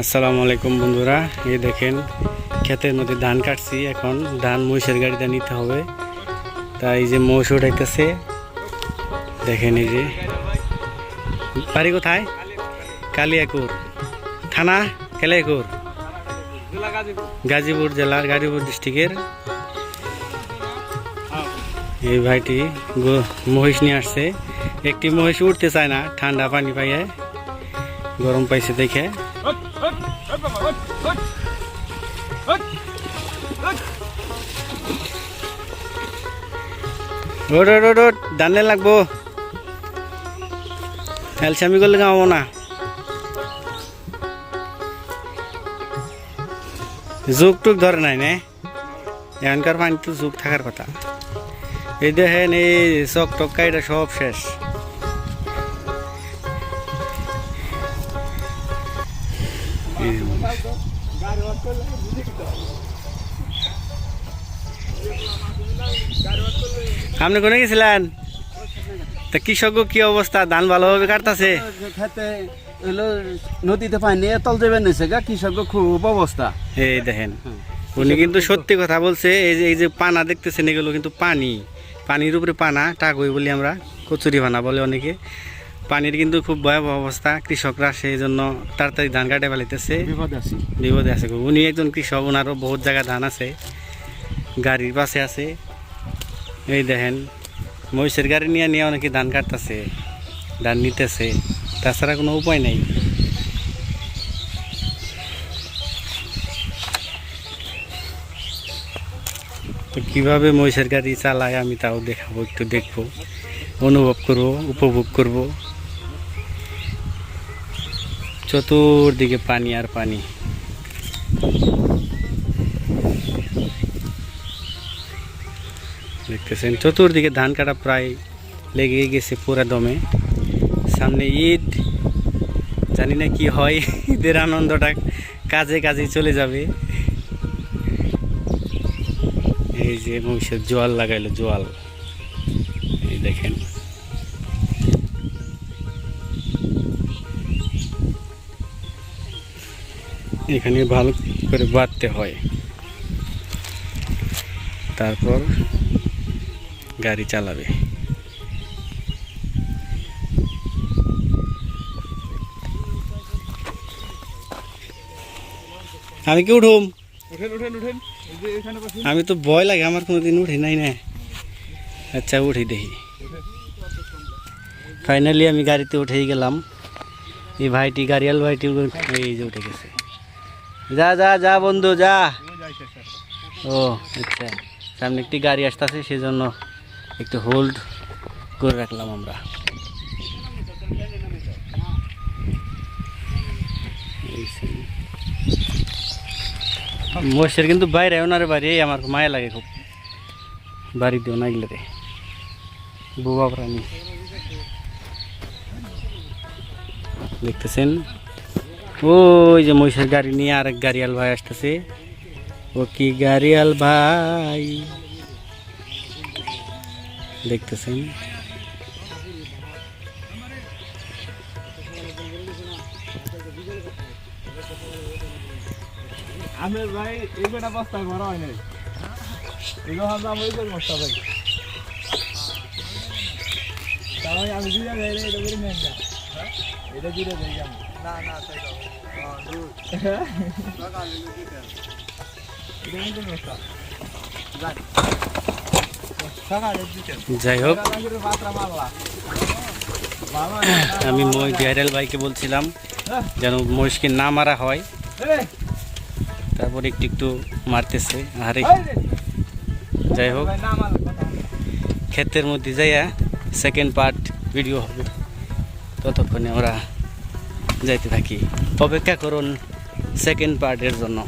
আসসালামু আলাইকুম বন্ধুরা, এই দেখেন ক্ষেতের মধ্যে ধান কাটছি। এখন ধান মহিষের গাড়িতে নিতে হবে, তাই এই যে মহিষ উঠাইতেছে। দেখেন এই যে বাড়ি কোথায়? কালিয়াকুর থানা, কালিয়াকুর, গাজীপুর জেলার, গাজীপুর ডিস্ট্রিক্টের। এই ভাইটি মহিষ নিয়ে আসছে। একটি মহিষ উঠতে চায় না, ঠান্ডা পানি পাইয়ে, গরম পাইছে দেখে। দানে লাগবো, এলসামি করলে কামাবো না। যুগ টুক ধরে নাই নে, এখনকার পানি তো যুগ থাকার কথা। এই দেখেন এই চক টক্কা এটা সব শেষ। আপনি কোনে গেছিলেন? তা কৃষক কি অবস্থা? ধান ভালোভাবে কাটতেছে? নদীতে পানি তল যাবেন কৃষক খুব অবস্থা। এই দেখেন উনি কিন্তু সত্যি কথা বলছে। এই যে পানা দেখতেছেন, এগুলো কিন্তু পানির উপরে পানা, টাকই বলি আমরা, কচুরি পানা বলে অনেকে। পানির কিন্তু খুব ভয়াবহ অবস্থা। কৃষকরা সেই জন্য তাড়াতাড়ি ধান কাটে ফেলাইতেছে, বিপদে আছে। উনি একজন কৃষক, ওনারও বহুত জায়গায় ধান আছে, গাড়ির পাশে আছে। এই দেখেন মহিষের গাড়ি নিয়ে অনেকে ধান কাটতেছে, ধান নিতেছে, তাছাড়া কোনো উপায় নেই। তো কীভাবে মহিষের গাড়ি চালায় আমি তাও দেখাবো, একটু দেখবো, অনুভব করবো, উপভোগ করব। চতুর্দিকে পানি আর পানি। দেখতেছেন চতুর্দিকে ধান কাটা প্রায় লেগে গেছে পুরা দমে। সামনে ঈদ, জানি না কি হয়, ঈদের আনন্দটা কাজে কাজে চলে যাবে। এই যে মহিষের জোয়াল লাগাইলো, জোয়াল, এই দেখেন। এখানে ভালো করে বাঁধতে হয়, তারপর গাড়ি চালাবে। আমি কি উঠুম? আমি তো ভয় লাগে, আমার কোনোদিন উঠি নাই না। আচ্ছা উঠি দেখি। ফাইনালি আমি গাড়িতে উঠেই গেলাম। এই ভাইটি, গাড়িয়াল ভাইটি, এই যে উঠে গেছে। যা যা যা বন্ধু যা। ও আচ্ছা, সামনে একটি গাড়ি আসতেছে, সেজন্য একটু হোল্ড করে রাখলাম আমরা। মহিষের কিন্তু বাইরে, ওনার বাড়ি আমার মায়া লাগে খুব, বাড়ি দিও না এগুলো রে, বুবা প্রাণী। দেখতেছেন ওই যে মহিষের গাড়ি নিয়ে আরেক গাড়িয়াল ভাই আসতেছে। ও কি গাড়িয়াল ভাই, দেখতেছেন। আমি ভাই এই বেটা বস্তা ভরা হয় নাই, এগুলো আমরা ওই করে বস্তা ভাই। তাই আমি দিয়ে যাই রে, এটা করে নেন না, এটা দিয়ে যাই আমি। না না তাই দাও, হ্যাঁ দূর লাগালে দিতে এটা নিতে বস্তা যাই সাগালে দিতে। যাই হোক, আমি গাড়িয়াল ভাইকে বলছিলাম যেন মহিষকে না মারা হয়, তারপর একটু একটু মারতেছে। আরে যাই হোক, ক্ষেতের মধ্যে যাইয়া সেকেন্ড পার্ট ভিডিও হবে, ততক্ষণে আমরা যাইতে থাকি। অপেক্ষা করুন সেকেন্ড পার্টের জন্য।